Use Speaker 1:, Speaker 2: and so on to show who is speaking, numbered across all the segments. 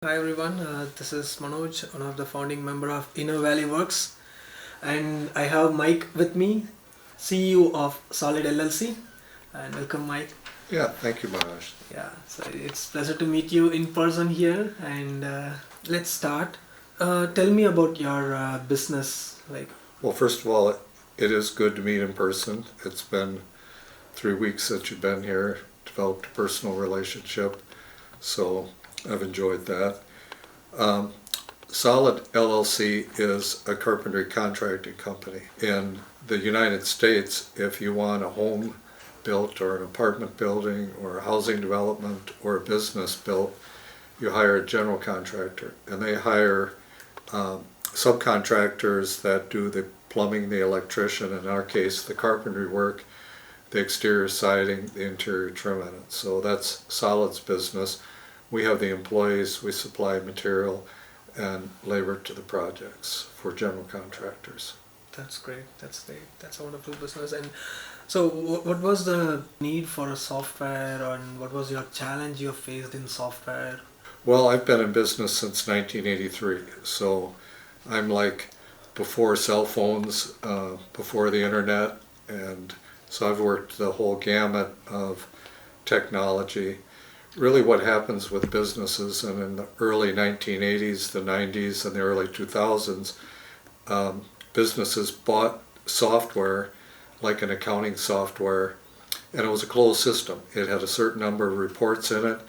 Speaker 1: Hi everyone, this is Manoj, one of the founding member of Inno Valley Works, and I have Mike with me, CEO of Solid LLC, and welcome Mike.
Speaker 2: Yeah, thank you, Manoj.
Speaker 1: Yeah, so it's pleasure to meet you in person here, and let's start. Tell me about your business, like.
Speaker 2: Well, first of all, it is good to meet in person. It's been 3 weeks since you've been here, developed a personal relationship, so I've enjoyed that. Um, Solid LLC is a carpentry contracting company. In the United States, if you want a home built or an apartment building or a housing development or a business built, you hire a general contractor, and they hire subcontractors that do the plumbing, the electrician, in our case the carpentry work, the exterior siding, the interior trim in it. So that's Solid's business. We have the employees, we supply material and labor to the projects for general contractors.
Speaker 1: That's great. That's great. That's a wonderful business. And so, what was the need for a software, and what was your challenge you faced in software?
Speaker 2: Well, I've been in business since 1983, so I'm like before cell phones, before the internet, and so I've worked the whole gamut of technology. Really what happens with businesses, and in the early 1980s, the 90s, and the early 2000s, businesses bought software like an accounting software, and it was a closed system. It had a certain number of reports in it.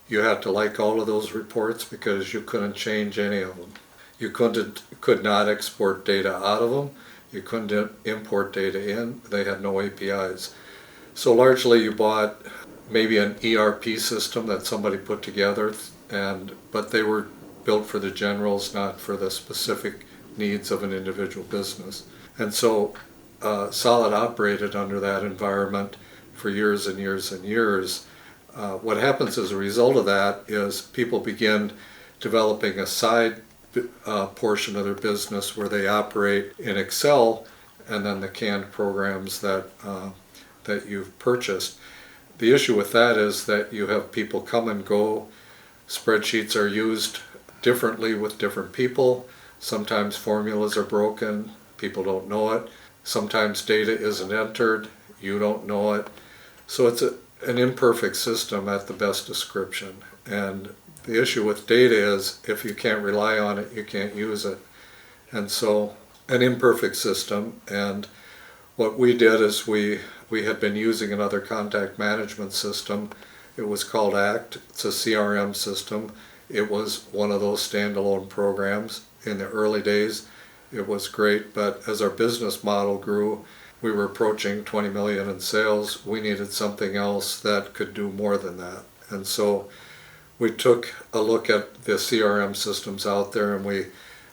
Speaker 2: You had to like all of those reports because you couldn't change any of them. You could not export data out of them. You couldn't import data in. They had no APIs. So largely you bought maybe an ERP system that somebody put together, but they were built for the generals, not for the specific needs of an individual business. And so Solid operated under that environment for years and years and years. What happens as a result of that is people begin developing a side portion of their business where they operate in Excel and then the canned programs that you've purchased. The issue with that is that you have people come and go. Spreadsheets are used differently with different people. Sometimes formulas are broken, people don't know it. Sometimes data isn't entered, you don't know it. So it's an imperfect system at the best description. And the issue with data is if you can't rely on it, you can't use it. And so an imperfect system. And what we did is we had been using another contact management system. It was called ACT. It's a CRM system. It was one of those standalone programs. In the early days, it was great, but as our business model grew, we were approaching 20 million in sales. We needed something else that could do more than that. And so we took a look at the CRM systems out there, and we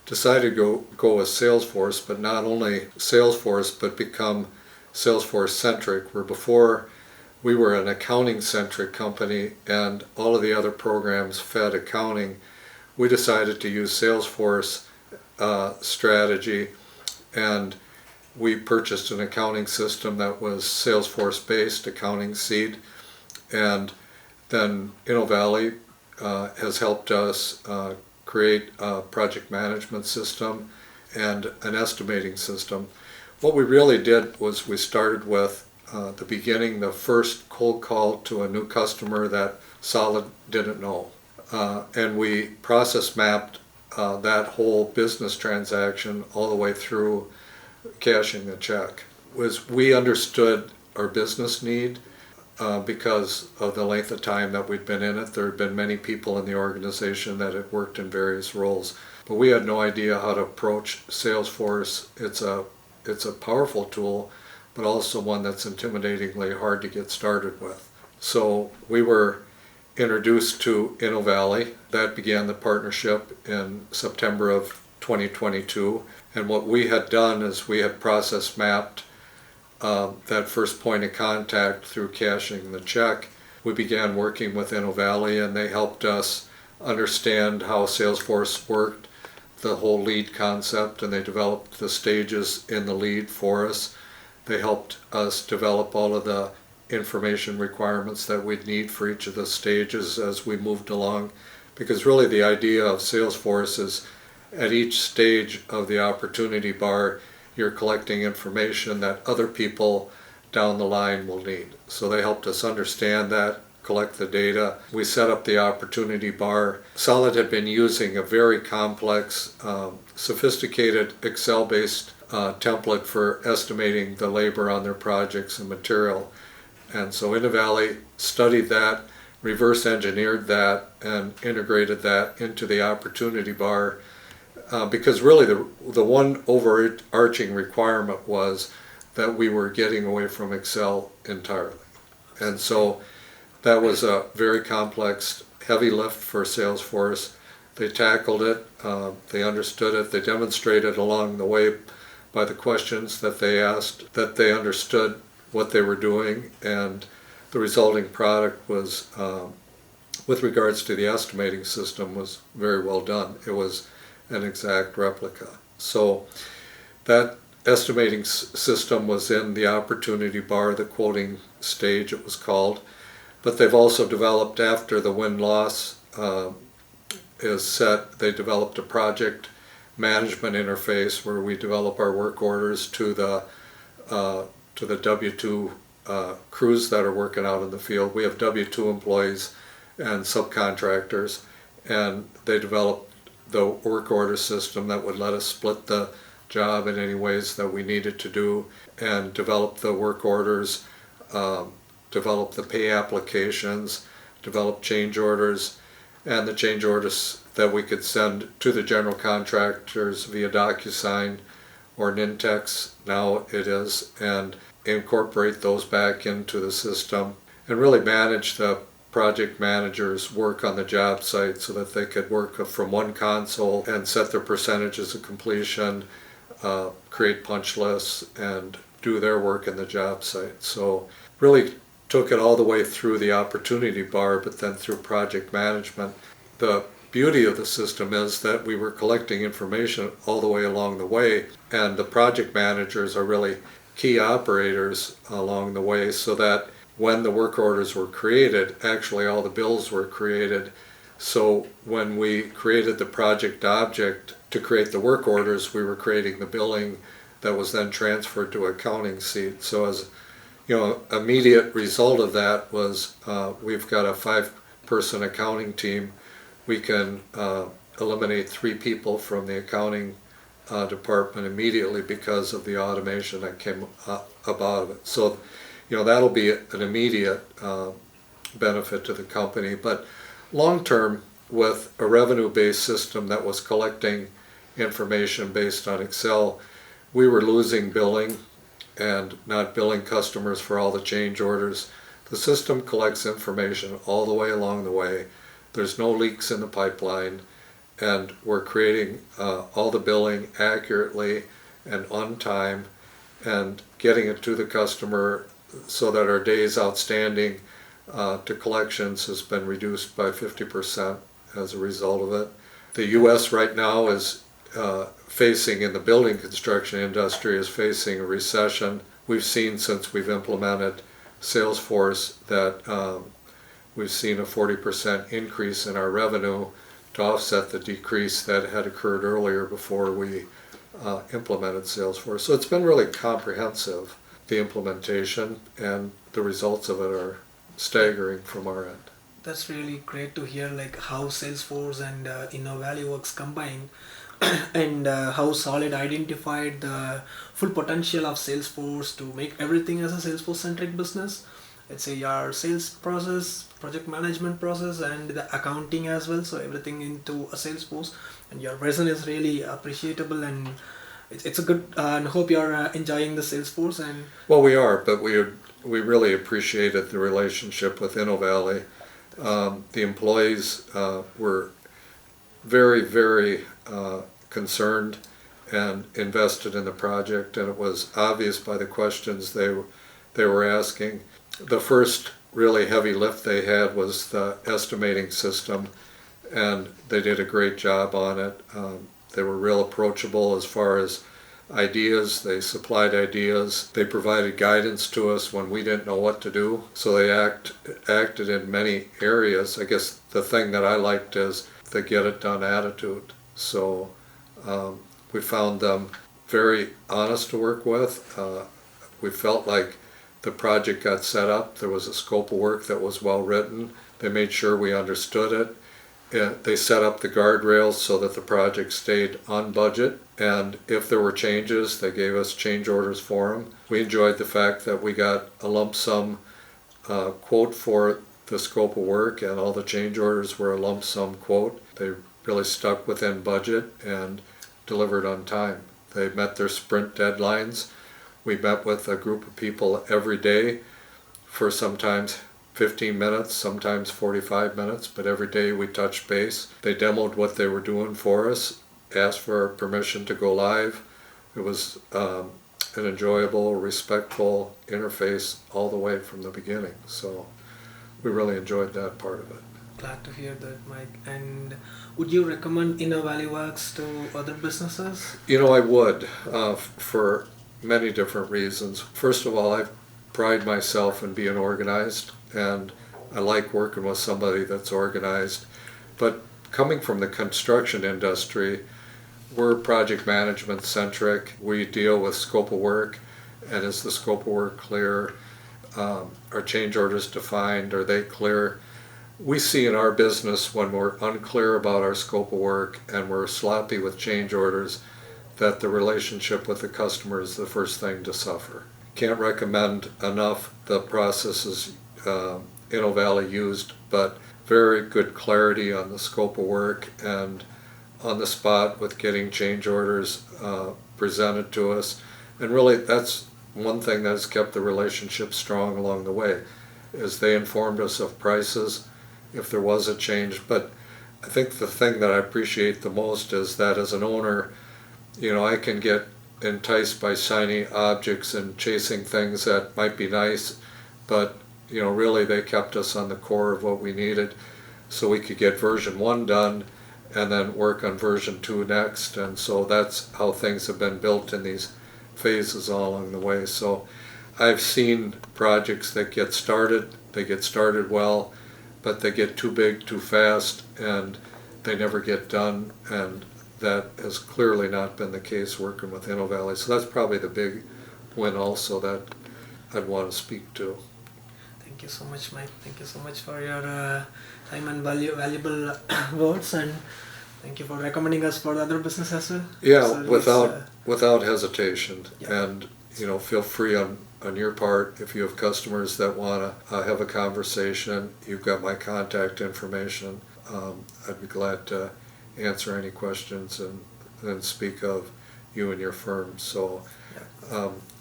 Speaker 2: decided to go with Salesforce, but not only Salesforce, but become Salesforce-centric, where before we were an accounting-centric company and all of the other programs fed accounting. We decided to use Salesforce strategy, and we purchased an accounting system that was Salesforce-based, Accounting Seed, and then Inno Valley has helped us create a project management system and an estimating system. What we really did was we started with the beginning, the first cold call to a new customer that Solid didn't know. And we process mapped that whole business transaction all the way through cashing the check. We understood our business need because of the length of time that we'd been in it. There had been many people in the organization that had worked in various roles, but we had no idea how to approach Salesforce. It's a powerful tool, but also one that's intimidatingly hard to get started with. So we were introduced to Inno Valley. That began the partnership in September of 2022. And what we had done is we had process mapped that first point of contact through cashing the check. We began working with Inno Valley, and they helped us understand how Salesforce worked, the whole lead concept, and they developed the stages in the lead for us. They helped us develop all of the information requirements that we'd need for each of the stages as we moved along because really the idea of Salesforce is at each stage of the opportunity bar, you're collecting information that other people down the line will need. So they helped us understand that, collect the data. We set up the opportunity bar. Solid had been using a very complex, sophisticated Excel-based template for estimating the labor on their projects and material. And so Inno Valley studied that, reverse engineered that, and integrated that into the opportunity bar. Because really the one overarching requirement was that we were getting away from Excel entirely. And so that was a very complex, heavy lift for Salesforce. They tackled it, they understood it, they demonstrated along the way by the questions that they asked that they understood what they were doing, and the resulting product was, with regards to the estimating system, was very well done. It was an exact replica. So that estimating system was in the opportunity bar, the quoting stage it was called, but they've also developed, after the win-loss is set, they developed a project management interface where we develop our work orders to the W-2 crews that are working out in the field. We have W-2 employees and subcontractors, and they developed the work order system that would let us split the job in any ways that we needed to do, and develop the work orders, develop the pay applications, develop change orders, and the change orders that we could send to the general contractors via DocuSign or Nintex, now it is, and incorporate those back into the system, and really manage the project managers' work on the job site so that they could work from one console and set their percentages of completion, create punch lists, and do their work in the job site. So really took it all the way through the opportunity bar, but then through project management. The beauty of the system is that we were collecting information all the way along the way, and the project managers are really key operators along the way, so that when the work orders were created, actually all the bills were created. So when we created the project object to create the work orders, we were creating the billing that was then transferred to accounting seat. So as you know, immediate result of that was we've got a 5-person accounting team. We can eliminate 3 people from the accounting department immediately because of the automation that came about it. So, you know, that'll be an immediate benefit to the company. But long term, with a revenue-based system that was collecting information based on Excel, we were losing billing and not billing customers for all the change orders. The system collects information all the way along the way. There's no leaks in the pipeline, and we're creating all the billing accurately and on time and getting it to the customer so that our days outstanding to collections has been reduced by 50% as a result of it. The U.S. right now is facing, in the building construction industry, is facing a recession. We've seen, since we've implemented Salesforce, that we've seen a 40% increase in our revenue to offset the decrease that had occurred earlier before we implemented Salesforce. So it's been really comprehensive, the implementation, and the results of it are staggering from our end.
Speaker 1: That's really great to hear, like how Salesforce and Inno Valley Works combine, and how Solid identified the full potential of Salesforce to make everything as a Salesforce-centric business. Let's say your sales process, project management process, and the accounting as well. So everything into a Salesforce, and your vision is really appreciable, and it's a good. And hope you're enjoying the Salesforce. And
Speaker 2: well, we are, but we really appreciated the relationship with Inno Valley. The employees were very, very concerned and invested in the project, and it was obvious by the questions they were asking. The first really heavy lift they had was the estimating system, and they did a great job on it. They were real approachable as far as ideas, they supplied ideas, they provided guidance to us when we didn't know what to do. So they acted in many areas. I guess the thing that I liked is the get it done attitude. So we found them very honest to work with. We felt like the project got set up. There was a scope of work that was well written. They made sure we understood it. They set up the guardrails so that the project stayed on budget, and if there were changes, they gave us change orders for them. We enjoyed the fact that we got a lump sum quote for the scope of work, and all the change orders were a lump sum quote. They really stuck within budget and delivered on time. They met their sprint deadlines. We met with a group of people every day for sometimes 15 minutes, sometimes 45 minutes, but every day we touched base. They demoed what they were doing for us, asked for our permission to go live. It was an enjoyable, respectful interface all the way from the beginning. So we really enjoyed that part of it.
Speaker 1: Glad to hear that, Mike. And would you recommend Inno Valley Works to other businesses?
Speaker 2: You know, I would, for many different reasons. First of all, I pride myself in being organized, and I like working with somebody that's organized. But coming from the construction industry, we're project management centric. We deal with scope of work, and is the scope of work clear? Are change orders defined? Are they clear? We see in our business when we're unclear about our scope of work and we're sloppy with change orders, that the relationship with the customer is the first thing to suffer. Can't recommend enough the processes Inno Valley used, but very good clarity on the scope of work and on the spot with getting change orders presented to us. And really that's one thing that has kept the relationship strong along the way, is they informed us of prices if there was a change. But I think the thing that I appreciate the most is that as an owner, you know, I can get enticed by shiny objects and chasing things that might be nice, but you know, really they kept us on the core of what we needed so we could get version 1 done and then work on version 2 next. And so that's how things have been built in these phases all along the way. So I've seen projects that get started, they get started well, but they get too big too fast and they never get done, and that has clearly not been the case working with Inno Valley. So that's probably the big win also that I'd want to speak to.
Speaker 1: Thank you so much, Mike. Thank you so much for your time and valuable words, and thank you for recommending us for the other business as well.
Speaker 2: Yeah,
Speaker 1: So
Speaker 2: without hesitation.
Speaker 1: Yeah.
Speaker 2: And you know, feel free on your part, if you have customers that want to have a conversation, you've got my contact information. I'd be glad to answer any questions and speak of you and your firm. So,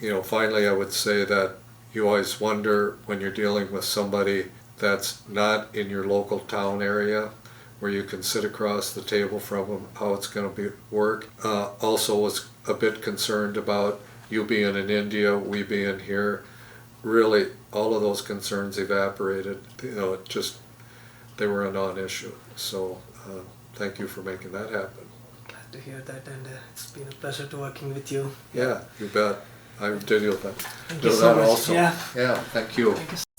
Speaker 2: you know, finally I would say that you always wonder when you're dealing with somebody that's not in your local town area, where you can sit across the table from them, how it's going to work. Also was a bit concerned about you being in India, we being here. Really, all of those concerns evaporated. You know, it just, they were a non-issue. So thank you for making that happen.
Speaker 1: glad to hear that, and it's been a pleasure to working with you.
Speaker 2: Yeah, you bet. I did that.
Speaker 1: Thank
Speaker 2: Do
Speaker 1: you so
Speaker 2: that
Speaker 1: much.
Speaker 2: also.
Speaker 1: Yeah.
Speaker 2: Yeah, thank you.
Speaker 1: Thank you.